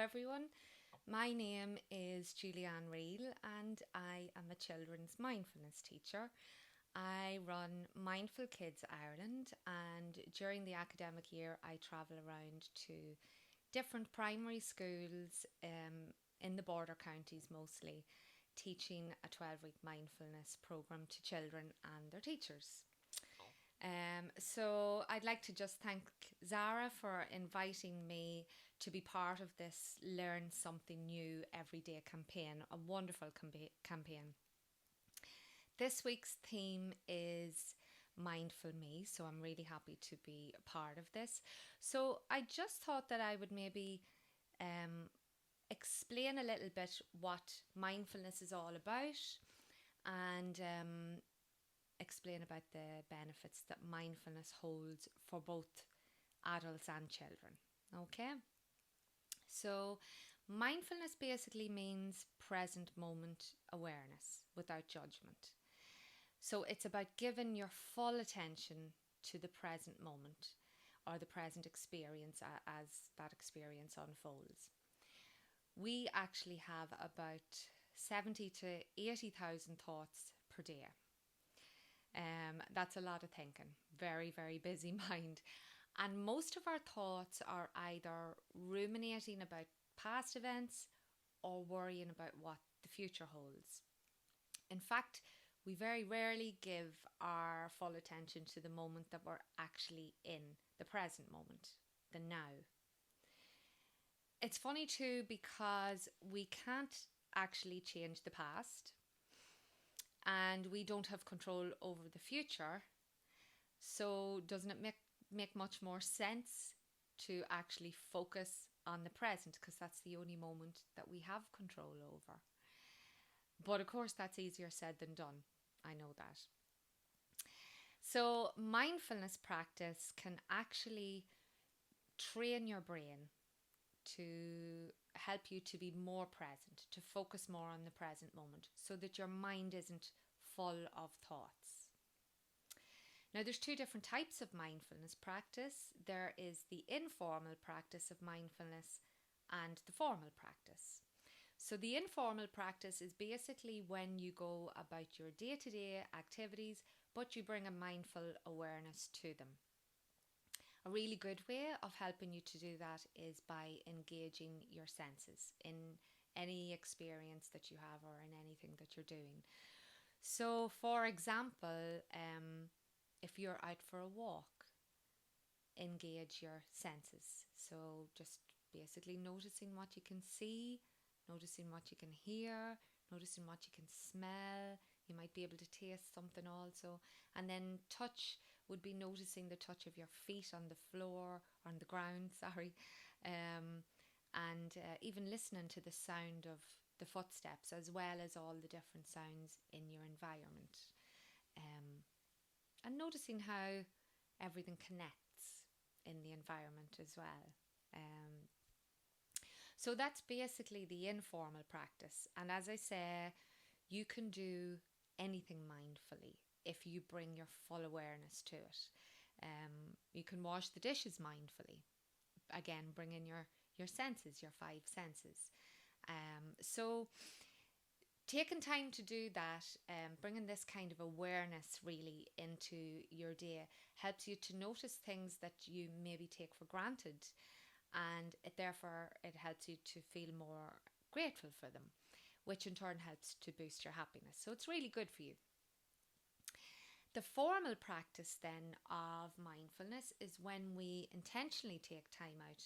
everyone. My name is Julianne Reel and I am a children's mindfulness teacher. I run Mindful Kids Ireland, and during the academic year I travel around to different primary schools in the border counties mostly, teaching a 12-week mindfulness program to children and their teachers. So I'd like to just thank Zara for inviting me to be part of this Learn Something New Everyday campaign, a wonderful campaign. This week's theme is Mindful Me, so I'm really happy to be a part of this. So I just thought that I would maybe explain a little bit what mindfulness is all about, and explain about the benefits that mindfulness holds for both adults and children. Okay? So, mindfulness basically means present moment awareness without judgment. So, it's about giving your full attention to the present moment or the present experience as that experience unfolds. We actually have about 70 to 80,000 thoughts per day. That's a lot of thinking. Very, very busy mind. And most of our thoughts are either ruminating about past events or worrying about what the future holds. In fact, we very rarely give our full attention to the moment that we're actually in, the present moment, the now. It's funny too because we can't actually change the past and we don't have control over the future. So doesn't it make much more sense to actually focus on the present, because that's the only moment that we have control over? But of course that's easier said than done. I know that. So mindfulness practice can actually train your brain to help you to be more present, to focus more on the present moment, so that your mind isn't full of thoughts. Now, there's two different types of mindfulness practice. There is the informal practice of mindfulness and the formal practice. So the informal practice is basically when you go about your day-to-day activities, but you bring a mindful awareness to them. A really good way of helping you to do that is by engaging your senses in any experience that you have or in anything that you're doing. So, for example, if you're out for a walk, engage your senses. So, just basically noticing what you can see, noticing what you can hear, noticing what you can smell. You might be able to taste something also. And then touch would be noticing the touch of your feet on the floor, on the ground, and even listening to the sound of the footsteps, as well as all the different sounds in your environment. And noticing how everything connects in the environment as well. So that's basically the informal practice. And as I say, you can do anything mindfully if you bring your full awareness to it. You can wash the dishes mindfully. Again, bring in your senses, your five senses. So taking time to do that, bringing this kind of awareness really into your day, helps you to notice things that you maybe take for granted, and therefore it helps you to feel more grateful for them, which in turn helps to boost your happiness. So it's really good for you. The formal practice then of mindfulness is when we intentionally take time out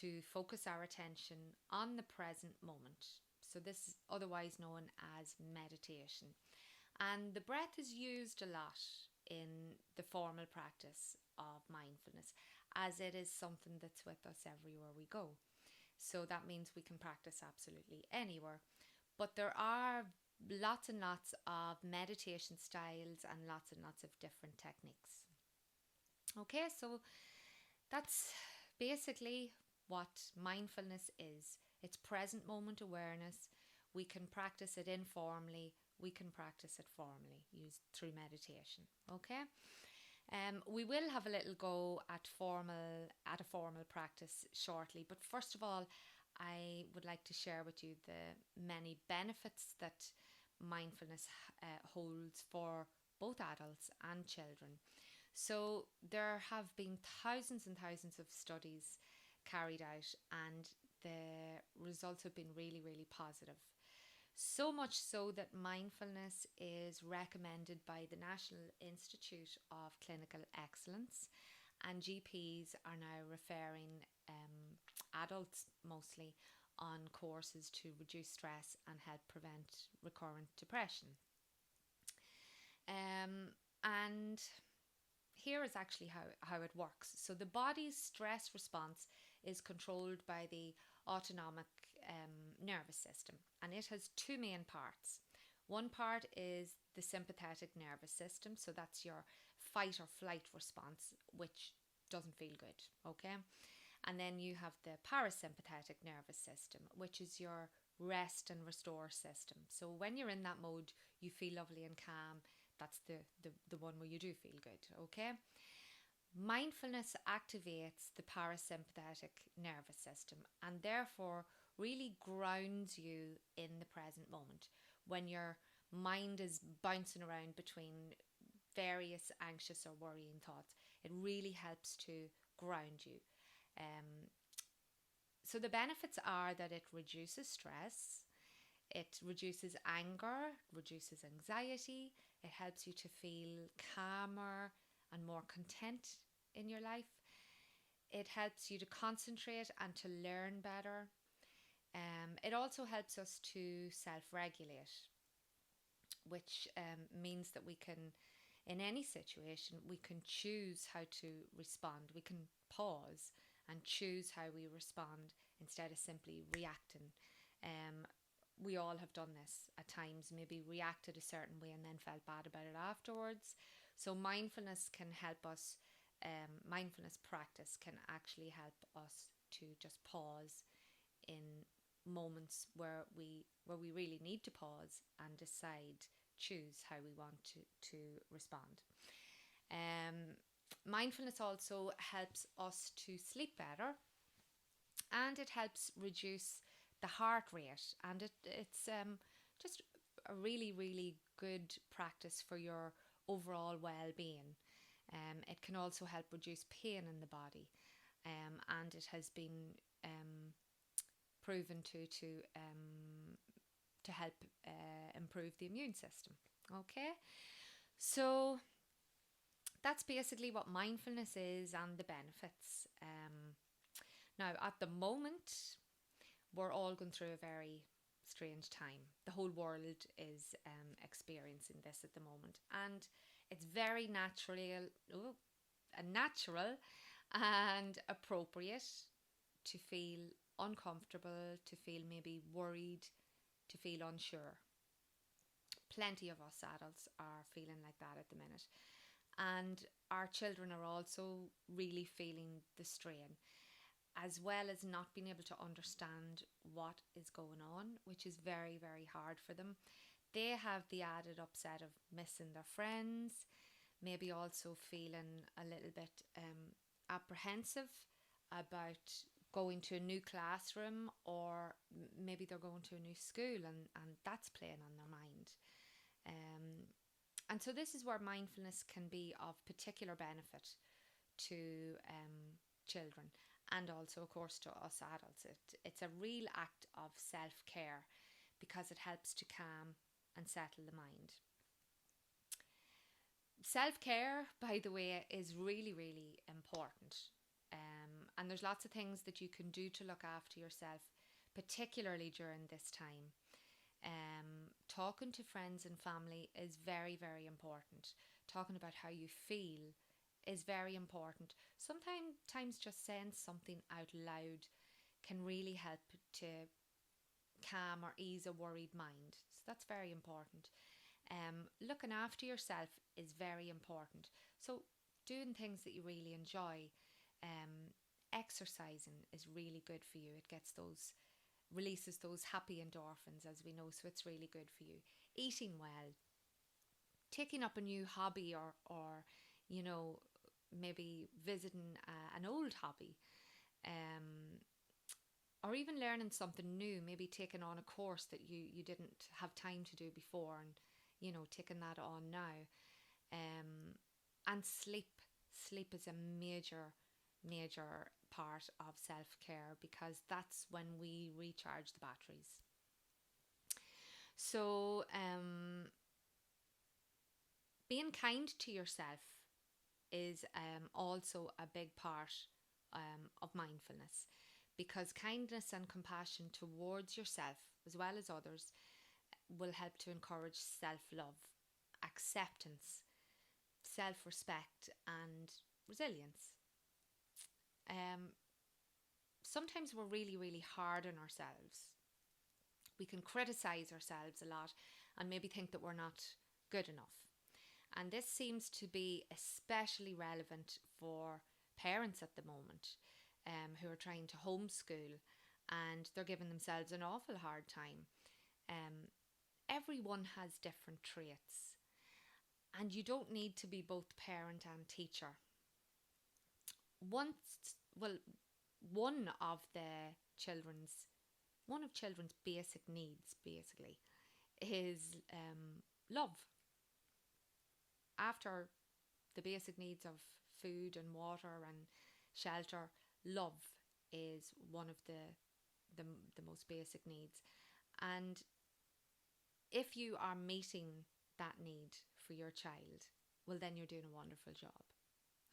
to focus our attention on the present moment. So this is otherwise known as meditation. And the breath is used a lot in the formal practice of mindfulness, as it is something that's with us everywhere we go. So that means we can practice absolutely anywhere. But there are lots and lots of meditation styles and lots of different techniques. Okay, so that's basically what mindfulness is. It's present moment awareness. We can practice it informally. We can practice it formally, used through meditation. Okay. We will have a little go at a formal practice shortly, but first of all, I would like to share with you the many benefits that mindfulness holds for both adults and children. So, there have been thousands and thousands of studies carried out, and the results have been really, really positive. So much so that mindfulness is recommended by the National Institute of Clinical Excellence, and GPs are now referring adults mostly on courses to reduce stress and help prevent recurrent depression. And here is actually how it works. So, the body's stress response is controlled by the autonomic nervous system, and it has two main parts. One part is the sympathetic nervous system, so that's your fight or flight response, which doesn't feel good, okay? And then you have the parasympathetic nervous system, which is your rest and restore system. So when you're in that mode, you feel lovely and calm. That's the one where you do feel good, okay? Mindfulness activates the parasympathetic nervous system and therefore really grounds you in the present moment when your mind is bouncing around between various anxious or worrying thoughts. It really helps to ground you. So the benefits are that it reduces stress, it reduces anger, reduces anxiety, it helps you to feel calmer and more content in your life. It helps you to concentrate and to learn better. It also helps us to self-regulate, which means that we can, in any situation, we can choose how to respond. We can pause and choose how we respond instead of simply reacting. We all have done this at times, maybe reacted a certain way and then felt bad about it afterwards. So mindfulness can help us, mindfulness practice can actually help us to just pause in moments where we really need to pause and choose how we want to respond. Mindfulness also helps us to sleep better, and it helps reduce the heart rate, and it's just a really, really good practice for your overall well-being. It can also help reduce pain in the body, and it has been proven to help improve the immune system. Okay, so that's basically what mindfulness is and the benefits. Now, at the moment, we're all going through a very strange time. The whole world is experiencing this at the moment, and it's very natural and appropriate to feel uncomfortable, to feel maybe worried, to feel unsure. Plenty of us adults are feeling like that at the minute, and our children are also really feeling the strain, as well as not being able to understand what is going on, which is very, very hard for them. They have the added upset of missing their friends, maybe also feeling a little bit apprehensive about going to a new classroom, or maybe they're going to a new school and that's playing on their mind. And so this is where mindfulness can be of particular benefit to children, and also, of course, to us adults. It's a real act of self-care because it helps to calm and settle the mind. Self-care, by the way, is really, really important. And there's lots of things that you can do to look after yourself, particularly during this time. Talking to friends and family is very, very important. Talking about how you feel is very important. Sometimes just saying something out loud can really help to calm or ease a worried mind. So that's very important. Looking after yourself is very important. So doing things that you really enjoy. Exercising is really good for you. It releases those happy endorphins, as we know, so it's really good for you. Eating well, taking up a new hobby, or maybe visiting an old hobby, or or even learning something new, maybe taking on a course that you didn't have time to do before, and taking that on now. And sleep is a major part of self-care, because that's when we recharge the batteries. So being kind to yourself is also a big part of mindfulness, because kindness and compassion towards yourself as well as others will help to encourage self-love, acceptance, self-respect, and resilience. Sometimes we're really hard on ourselves. We can criticize ourselves a lot and maybe think that we're not good enough. And this seems to be especially relevant for parents at the moment, who are trying to homeschool, and they're giving themselves an awful hard time. Everyone has different traits, and you don't need to be both parent and teacher. One of children's basic needs, basically, is love. After the basic needs of food and water and shelter, love is one of the most basic needs. And if you are meeting that need for your child, well, then you're doing a wonderful job.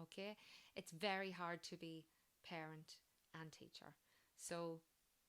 Okay? It's very hard to be parent and teacher. So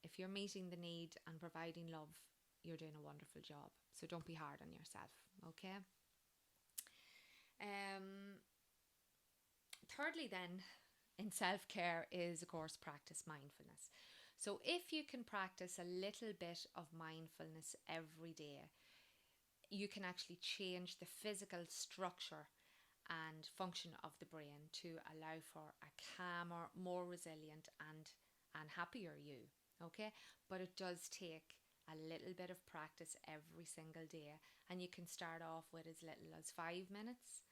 if you're meeting the need and providing love, you're doing a wonderful job. So don't be hard on yourself. Okay? Thirdly, then, in self-care is, of course, practice mindfulness. So if you can practice a little bit of mindfulness every day, you can actually change the physical structure and function of the brain to allow for a calmer, more resilient and happier you. Okay? But it does take a little bit of practice every single day, and you can start off with as little as 5 minutes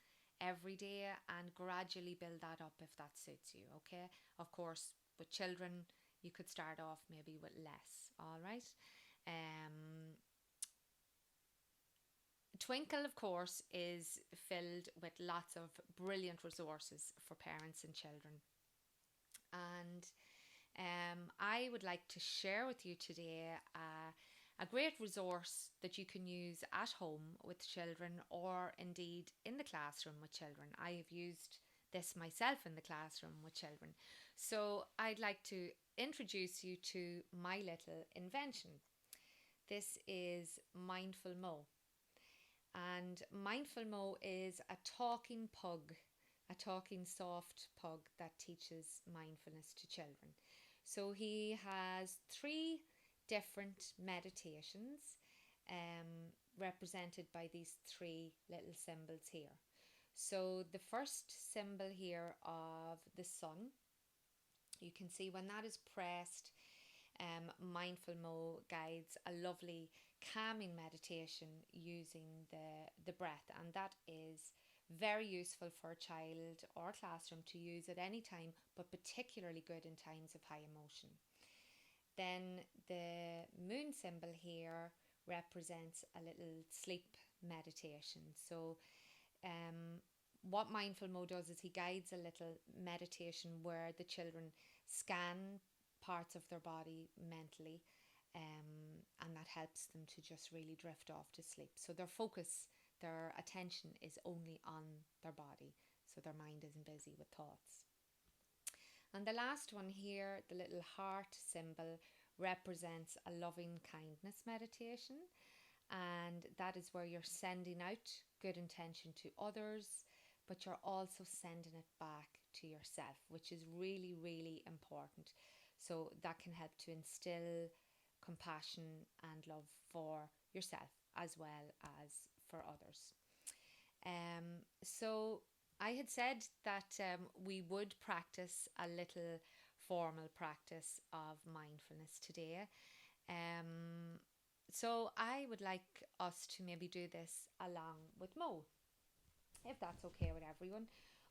every day and gradually build that up if that suits you. Okay? Of course, with children, you could start off maybe with less. All right? Twinkl, of course, is filled with lots of brilliant resources for parents and children. And I would like to share with you today a great resource that you can use at home with children, or indeed in the classroom with children. I have used this myself in the classroom with children. So I'd like to introduce you to my little invention. This is Mindful Mo. And Mindful Mo is a talking pug, a talking soft pug that teaches mindfulness to children. So he has 3 different meditations, represented by these 3 little symbols here. So the first symbol here of the sun, you can see when that is pressed, Mindful Mo guides a lovely calming meditation using the breath, and that is very useful for a child or classroom to use at any time, but particularly good in times of high emotion. Then the moon symbol here represents a little sleep meditation. So what Mindful Mo does is he guides a little meditation where the children scan parts of their body mentally, and that helps them to just really drift off to sleep. So their focus, their attention is only on their body, so their mind isn't busy with thoughts. And the last one here, the little heart symbol, represents a loving kindness meditation, and that is where you're sending out good intention to others, but you're also sending it back to yourself, which is really important. So that can help to instill compassion and love for yourself as well as for others. So I had said that we would practice a little formal practice of mindfulness today. So I would like us to maybe do this along with Mo, if that's okay with everyone.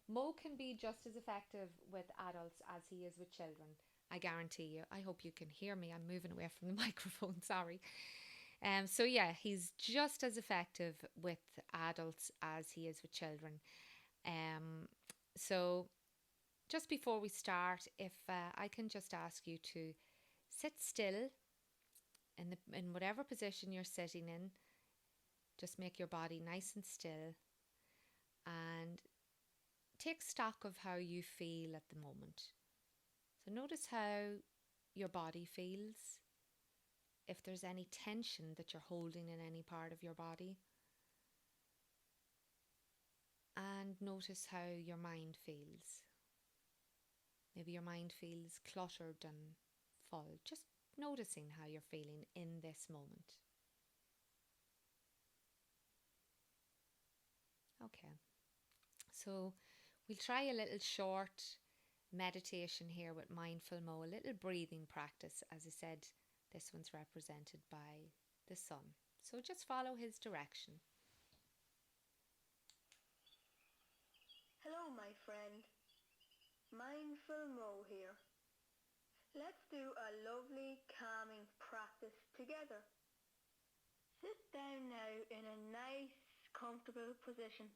Mo can be just as effective with adults as he is with children. I guarantee you. I hope you can hear me. I'm moving away from the microphone, sorry. So yeah, he's just as effective with adults as he is with children. Um, so just before we start, if I can just ask you to sit still in whatever position you're sitting in, just make your body nice and still and take stock of how you feel at the moment. So notice how your body feels, if there's any tension that you're holding in any part of your body, and notice how your mind feels. Maybe your mind feels cluttered and full. Just noticing how you're feeling in this moment. Okay, so we'll try a little short meditation here with Mindful Mo, a little breathing practice. As I said, this one's represented by the sun. So just follow his direction. Hello, my friend. Mindful Mo here. Let's do a lovely calming practice together. Sit down now in a nice, comfortable position.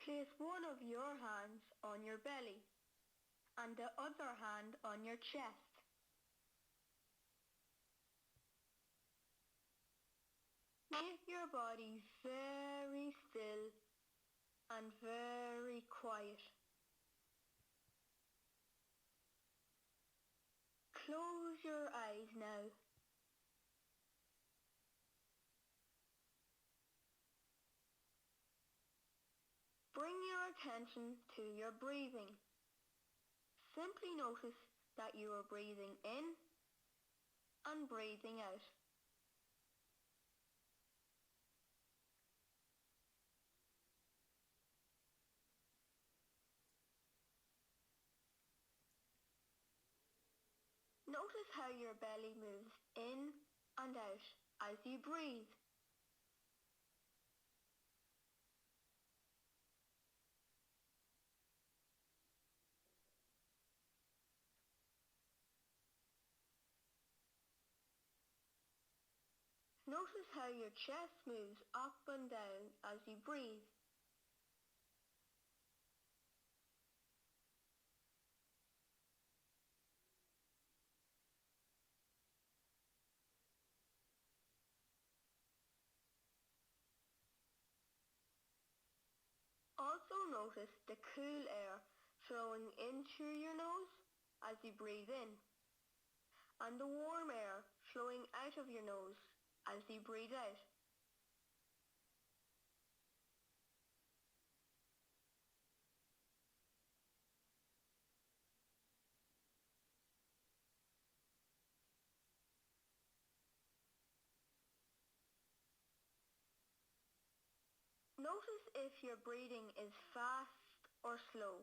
Place one of your hands on your belly and the other hand on your chest. Make your body very still and very quiet. Close your eyes now. Bring your attention to your breathing. Simply notice that you are breathing in and breathing out. Notice how your belly moves in and out as you breathe. Notice how your chest moves up and down as you breathe. Also notice the cool air flowing in through your nose as you breathe in, and the warm air flowing out of your nose as you breathe out. Notice if your breathing is fast or slow,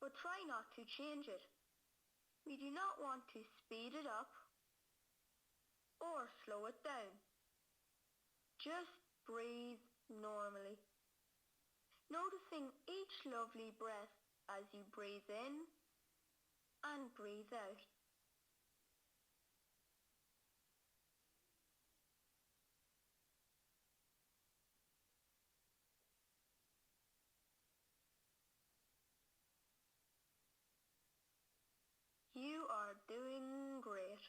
but try not to change it. We do not want to speed it up or slow it down. Just breathe normally, noticing each lovely breath as you breathe in and breathe out. You are doing great.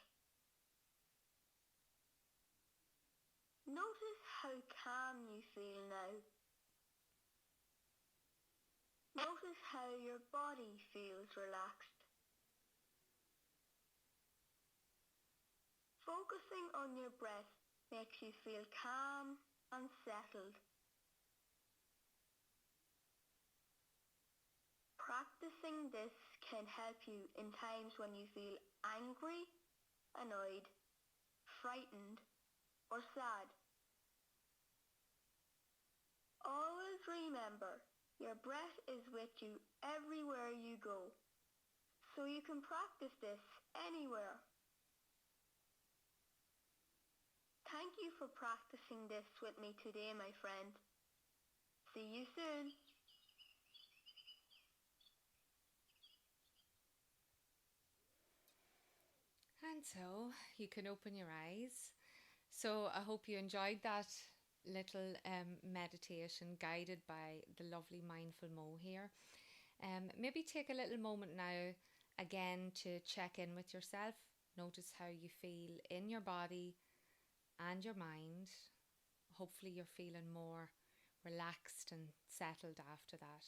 Notice how calm you feel now. Notice how your body feels relaxed. Focusing on your breath makes you feel calm and settled. Practicing this can help you in times when you feel angry, annoyed, frightened, or sad. Always remember, your breath is with you everywhere you go, so you can practice this anywhere. Thank you for practicing this with me today, my friend. See you soon. And so you can open your eyes. So I hope you enjoyed that little meditation guided by the lovely Mindful Mo here. Maybe take a little moment now again to check in with yourself. Notice how you feel in your body and your mind. Hopefully you're feeling more relaxed and settled after that.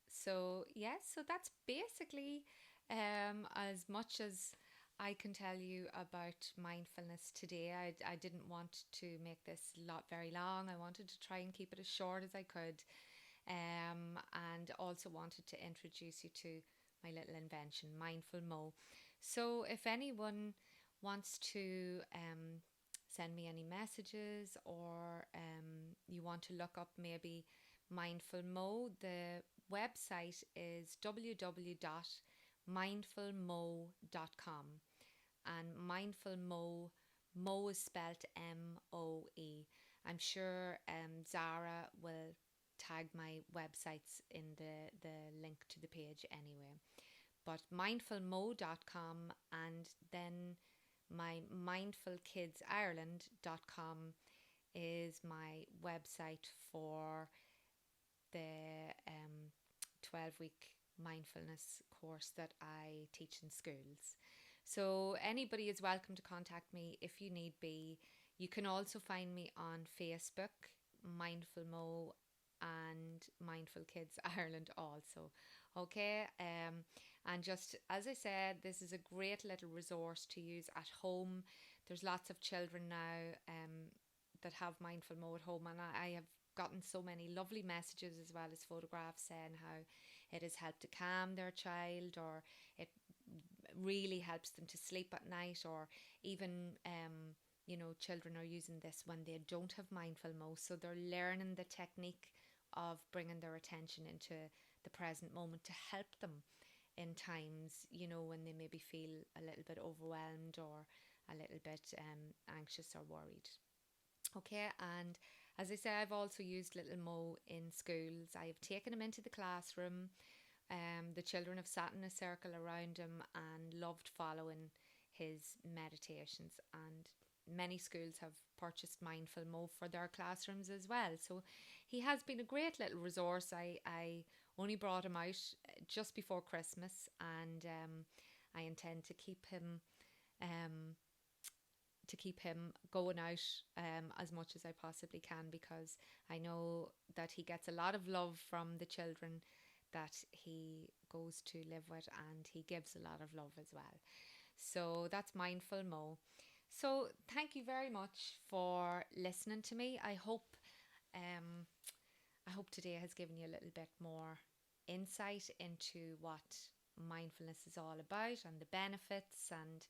So yes, so that's basically as much as I can tell you about mindfulness today. I didn't want to make this very long. I wanted to try and keep it as short as I could, and also wanted to introduce you to my little invention, Mindful Mo. So if anyone wants to send me any messages, or you want to look up maybe Mindful Mo, the website is www.mindfulmo.com, and Mindful Mo is spelled MOE. I'm sure Zara will tag my websites in the link to the page anyway. But mindfulmo.com, and then my mindfulkidsireland.com is my website for the 12-week mindfulness course that I teach in schools. So anybody is welcome to contact me if you need be. You can also find me on Facebook, Mindful Mo and Mindful Kids Ireland also. Okay, and just as I said, this is a great little resource to use at home. There's lots of children now that have Mindful Mo at home, and I have gotten so many lovely messages as well as photographs saying how it has helped to calm their child, or it really helps them to sleep at night, or even children are using this when they don't have Mindful Mo, so they're learning the technique of bringing their attention into the present moment to help them in times when they maybe feel a little bit overwhelmed or a little bit anxious or worried. Okay, and as I say, I've also used Little Mo in schools. I have taken him into the classroom. The children have sat in a circle around him and loved following his meditations, and many schools have purchased Mindful Mo for their classrooms as well. So he has been a great little resource. I only brought him out just before Christmas, and I intend to keep him going out as much as I possibly can, because I know that he gets a lot of love from the children that he goes to live with, and he gives a lot of love as well. So that's Mindful Mo. So thank you very much for listening to me. I hope today has given you a little bit more insight into what mindfulness is all about, and the benefits, and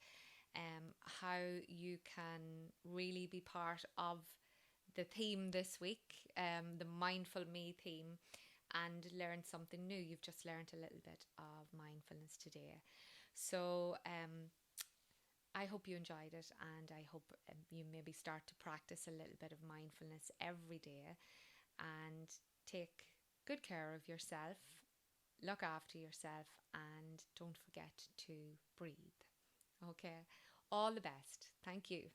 how you can really be part of the theme this week, the Mindful Me theme, and learn something new. You've just learned a little bit of mindfulness today. So I hope you enjoyed it, and I hope you maybe start to practice a little bit of mindfulness every day, and take good care of yourself, look after yourself, and don't forget to breathe. Okay, all the best. Thank you.